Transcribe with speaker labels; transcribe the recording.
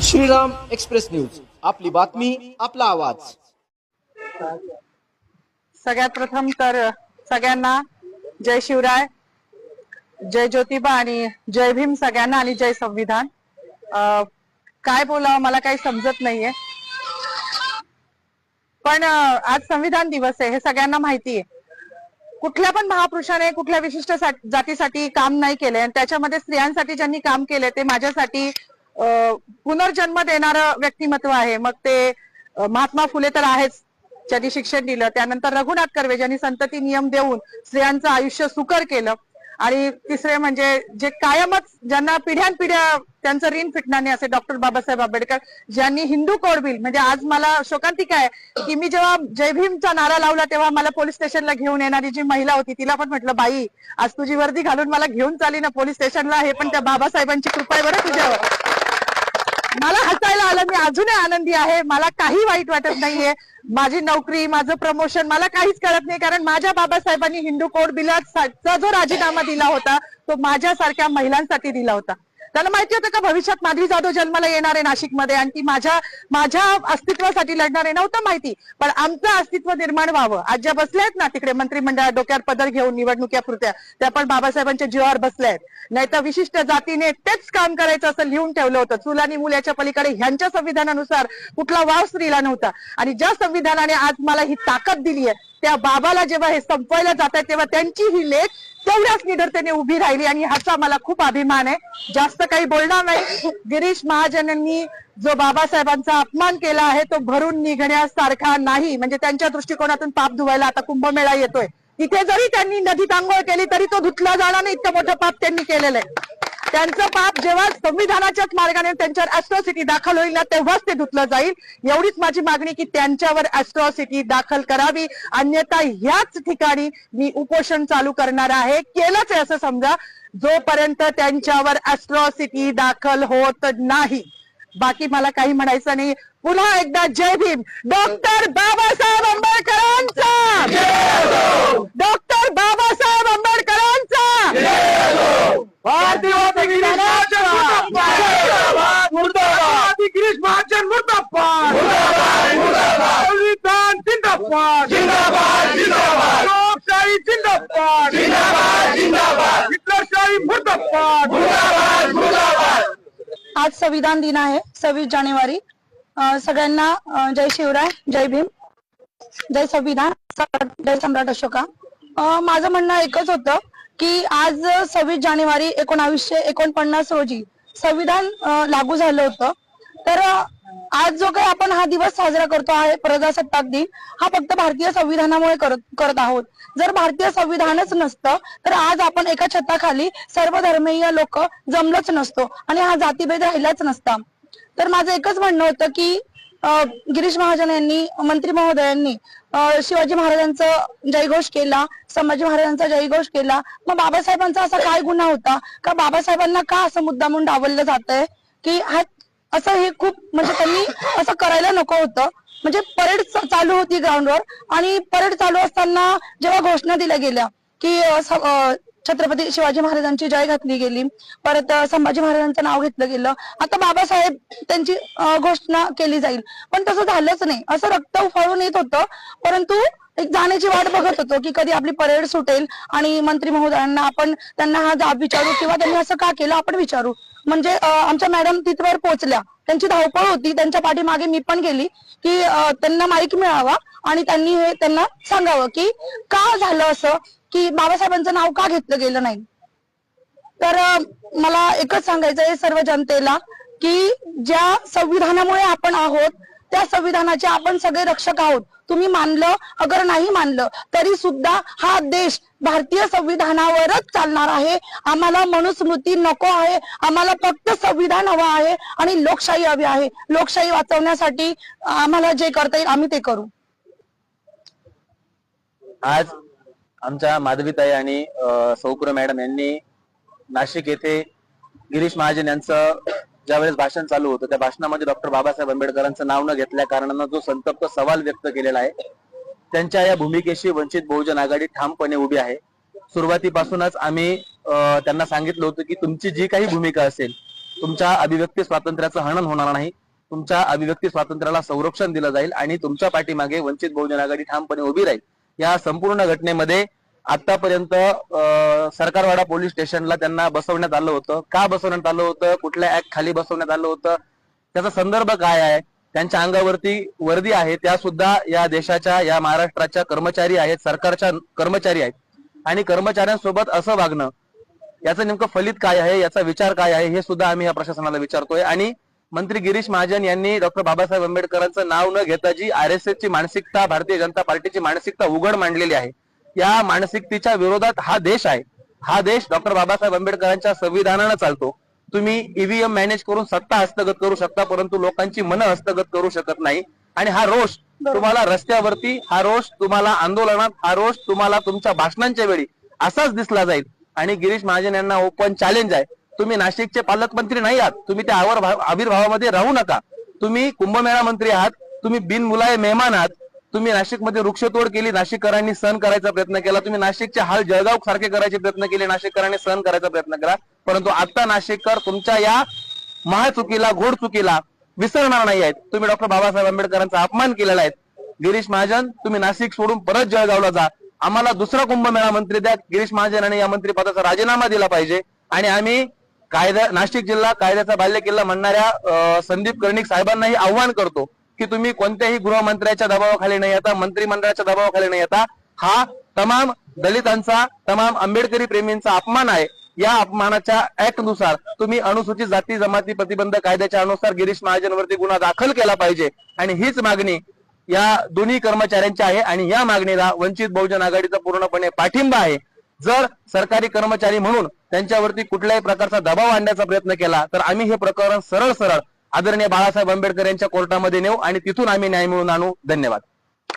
Speaker 1: Shriram express news, आपली बातमी आपला आवाज।
Speaker 2: सगळ्यात प्रथम तर सगळ्यांना जय शिवराय, जय ज्योतिबा आणि जय भीम सगळ्यांना आणि जय संविधान। काय बोलावं मला काही समजत नाहीये, पण आज संविधान दिवस आहे हे सगळ्यांना माहिती आहे। कुठल्या पण महापुरुषाने कुठल्या विशिष्ट जातीसाठी काम नाही केले आणि त्याच्यामध्ये स्त्रियांसाठी ज्यांनी काम केले ते माझ्यासाठी पुनर्जन्म देणारं व्यक्तिमत्व आहे। मग ते महात्मा फुले तर आहेच, ज्यांनी शिक्षण दिलं, त्यानंतर रघुनाथ कर्वे ज्यांनी संतती नियम देऊन स्त्रियांचं आयुष्य सुकर केलं, आणि तिसरे म्हणजे जे कायमच ज्यांना पिढ्यानपिढ्या त्यांचं ऋण फिटणार नाही असे डॉक्टर बाबासाहेब आंबेडकर, ज्यांनी हिंदू कोड बिल, म्हणजे आज मला शोकांतिका आहे की मी जेव्हा जय भीमचा नारा लावला तेव्हा मला पोलीस स्टेशनला घेऊन येणारी जी महिला होती तिला पण म्हटलं, बाई आज तुझी वर्दी घालून मला घेऊन चाली ना पोलीस स्टेशनला, हे पण त्या बाबासाहेबांची कृपा आहे बरं तुझ्यावर। मला हसायला आलं, मी अजूनही आनंदी आहे, मला काही वाईट वाटत नाहीये। माझी नोकरी, माझं प्रमोशन मला काहीच कळत नाही, कारण माझ्या बाबासाहेबांनी हिंदू कोड बिलाचा जो राजीनामा दिला होता तो माझ्यासारख्या महिलांसाठी दिला होता। त्याला माहिती होतं का भविष्यात माधवी जाधव जन्माला येणार आहे नाशिकमध्ये आणि ती माझ्या अस्तित्वासाठी लढणार आहे, नव्हतं माहिती, पण आमचं अस्तित्व निर्माण व्हावं। आज ज्या बसल्या आहेत ना तिकडे मंत्रिमंडळात डोक्यावर पदर घेऊन निवडणुक्या पुरत्या, त्या पण बाबासाहेबांच्या जीवावर बसल्या आहेत। नाही तर विशिष्ट जातीने तेच काम करायचं असं लिहून ठेवलं होतं, चूल आणि मूल याच्या पलीकडे ह्यांच्या संविधानानुसार कुठला वाव स्त्रीला नव्हता। आणि ज्या संविधानाने आज मला ही ताकद दिली आहे त्या बाबाला जेव्हा हे संपवायला जात आहे तेव्हा त्यांची ही लेख तेवढ्याच निडरतेने उभी राहिली आणि ह्याचा मला खूप अभिमान आहे। जास्त काही बोलणार नाही। गिरीश महाजनांनी जो बाबासाहेबांचा अपमान केला आहे तो भरून निघण्यासारखा नाही, म्हणजे त्यांच्या दृष्टिकोनातून पाप धुवायला आता कुंभमेळा येतोय, तिथे जरी त्यांनी नदीत आंघोळ केली तरी तो धुतला जाणार नाही, इतकं मोठं पाप त्यांनी केलेलं आहे। त्यांचं पाप जेव्हा संविधानाच्याच मार्गाने त्यांच्यावर ॲट्रॉसिटी दाखल होईल ना तेव्हाच ते धुतलं जाईल। एवढीच माझी मागणी की त्यांच्यावर ॲट्रॉसिटी दाखल करावी, अन्यथा ह्याच ठिकाणी मी उपोषण चालू करणार आहे। केलंच आहे असं समजा, जोपर्यंत त्यांच्यावर ॲट्रॉसिटी दाखल होत नाही। बाकी मला काही म्हणायचं नाही। पुन्हा एकदा जय भीम, डॉक्टर बाबासाहेब आंबेडकरांचा, डॉक्टर बाबासाहेब आंबेडकरांचा, भारतीय गिरीश महाजन मुर्दाबाद, संविधान जिंदाबाद, लोकशाही जिंदाबाद, हिटलरशाही मुर्दाबाद। आज संविधान दिन आहे 26 जानेवारी। सगळ्यांना जय शिवराय, जय भीम, जय संविधान, जय सम्राट अशोका। माझं म्हणणं एकच होतं की आज 26 जानेवारी 1949 रोजी संविधान लागू झालं होतं। तर आज जो काही आपण हा दिवस साजरा करतो आहे प्रजासत्ताक दिन, हा फक्त भारतीय संविधानामुळे करत आहोत। जर भारतीय संविधानच नसतं तर आज आपण एका छताखाली सर्व धर्मीय लोक जमलोच नसतो आणि हा जातीभेद राहिलाच नसता। तर माझं एकच म्हणणं होतं की गिरीश महाजन यांनी, मंत्री महोदयांनी शिवाजी महाराजांचा जयघोष केला, संभाजी महाराजांचा जयघोष केला, मग बाबासाहेबांचा असा काय गुन्हा होता का बाबासाहेबांना का असं मुद्दामून डावललं जात आहे की हा असं, हे खूप म्हणजे त्यांनी असं करायला नको होतं। म्हणजे परेड चालू होती ग्राउंडवर आणि परेड चालू असताना जेव्हा घोषणा दिल्या गेल्या की छत्रपती शिवाजी महाराजांची जय घातली गेली, परत संभाजी महाराजांचं नाव घेतलं गेलं, आता बाबासाहेब त्यांची घोषणा केली जाईल, पण तसं झालंच नाही। असं रक्त उफाळून येत होतं, परंतु एक जाण्याची वाट बघत होतो की कधी आपली परेड सुटेल आणि मंत्री महोदयांना आपण त्यांना हा जाब विचारू किंवा त्यांनी असं का केलं आपण विचारू। म्हणजे आमच्या मॅडम तिथवर पोहोचल्या, त्यांची धावपळ होती, त्यांच्या पाठीमागे मी पण गेली की त्यांना माईक मिळावा आणि त्यांनी हे त्यांना सांगावं की का झालं असं, की बाबासाहेबांचं नाव का घेतलं गेलं नाही। तर मला एकच सांगायचं आहे सर्व जनतेला की ज्या संविधानामुळे आपण आहोत त्या संविधानाचे आपण सगळे रक्षक आहोत। तुम्ही मानलं अगर नाही मानलं तरी सुद्धा हा देश भारतीय संविधानावरच चालणार आहे। आम्हाला मनुस्मृती नको आहे, आम्हाला फक्त संविधान हवं आहे आणि लोकशाही हवी आहे। लोकशाही वाचवण्यासाठी आम्हाला जे करता येईल आम्ही ते करू।
Speaker 3: आज आमच्या माधवीताई आणि सौपुर मॅडम यांनी नाशिक येथे गिरीश महाजन यांचं ज्यावेळेस भाषण चालू होतं त्या भाषणामध्ये डॉक्टर बाबासाहेब आंबेडकरांचं नाव न घेतल्या कारणानं जो संतप्त सवाल व्यक्त केलेला आहे, त्यांच्या या भूमिकेशी वंचित बहुजन आघाडी ठामपणे उभी आहे। सुरुवातीपासूनच आम्ही त्यांना सांगितलं होतं की तुमची जी काही भूमिका असेल तुमच्या अभिव्यक्ती स्वातंत्र्याचं हनन होणार नाही, तुमच्या अभिव्यक्ती स्वातंत्र्याला संरक्षण दिलं जाईल आणि तुमच्या पाठीमागे वंचित बहुजन आघाडी ठामपणे उभी राहील. या संपूर्ण घटनेमध्ये आतापर्यंत सरकारवाडा पोलीस स्टेशनला त्यांना बसवण्यात आलं होतं. का बसवण्यात आलं होतं, कुठल्या ऍक्ट खाली बसवण्यात आलं होतं, त्याचा संदर्भ काय आहे, त्यांच्या अंगावरती वर्दी आहे, त्या सुद्धा या देशाच्या, या महाराष्ट्राच्या कर्मचारी आहेत, सरकारच्या कर्मचारी आहेत. आणि कर्मचाऱ्यांसोबत असं वागणं, याचं नेमकं फलित काय आहे, याचा विचार काय आहे, हे सुद्धा आम्ही या प्रशासनाला विचारतोय. आणि मंत्री गिरीश महाजन यांनी डॉक्टर बाबासाहेब आंबेडकरांचं नाव न घेता जी RSS ची मानसिकता, भारतीय जनता पार्टीची मानसिकता उघड मांडलेली आहे, या मानसिकतेच्या विरोधात हा देश आहे. हा देश डॉक्टर बाबासाहेब आंबेडकरांच्या संविधानानं चालतो. तुम्ही EVM मॅनेज करून सत्ता हस्तगत करू शकता, परंतु लोकांची मनं हस्तगत करू शकत नाही. आणि हा रोष तुम्हाला रस्त्यावरती, हा रोष तुम्हाला आंदोलनात, हा रोष तुम्हाला तुमच्या भाषणांच्या वेळी असाच दिसला जाईल. आणि गिरीश महाजन यांना ओपन चॅलेंज आहे, तुम्ही नाशिकचे पालकमंत्री नाही आहात, तुम्ही त्या आविर्भावामध्ये राहू नका. तुम्ही कुंभमेळा मंत्री आहात, तुम्ही बिनमुलाये मेहमान आहात. तुम्ही नाशिकमध्ये वृक्षतोड केली, नाशिककरांनी सहन करायचा प्रयत्न केला. तुम्ही नाशिकचे हाल जळगाव सारखे करायचे प्रयत्न केले, नाशिककरांनी सहन करायचा प्रयत्न केला. परंतु आता नाशिककर तुमच्या या महाचुकीला, घोड चुकीला विसरणार नाही आहेत. तुम्ही डॉक्टर बाबासाहेब आंबेडकरांचा अपमान केलेला आहे. गिरीश महाजन, तुम्ही नाशिक सोडून परत जळगावला जा. आम्हाला दुसरा कुंभमेळा मंत्री द्या. गिरीश महाजन यांनी या मंत्रिपदाचा राजीनामा दिला पाहिजे. आणि आम्ही नाशिक जिल्हा कायद्याचा बालेकिल्ला म्हणणाऱ्या संदीप कर्णिक साहेबांनाही आव्हान करतो की तुम्ही कोणत्याही गृहमंत्र्याच्या दबावाखाली नाही येता, मंत्रिमंडळाच्या दबावाखाली नाही येता. हा तमाम दलितांचा, तमाम आंबेडकरी प्रेमींचा अपमान आहे. या अपमानाच्या ऍक्ट नुसार तुम्ही अनुसूचित जाती जमाती प्रतिबंध कायद्याच्या अनुसार गिरीश महाजनवरती गुन्हा दाखल केला पाहिजे. आणि हीच मागणी या दोन्ही कर्मचाऱ्यांची आहे. आणि या मागणीला वंचित बहुजन आघाडीचा पूर्णपणे पाठिंबा आहे. जर सरकारी कर्मचारी म्हणून त्यांच्यावरती कुठल्याही प्रकारचा दबाव आणण्याचा प्रयत्न केला तर आम्ही हे प्रकरण सरळ आदरणीय बाळासाहेब आंबेडकर यांच्या कोर्टामध्ये नेऊ आणि तिथून आम्ही न्याय मिळवून आणू. धन्यवाद.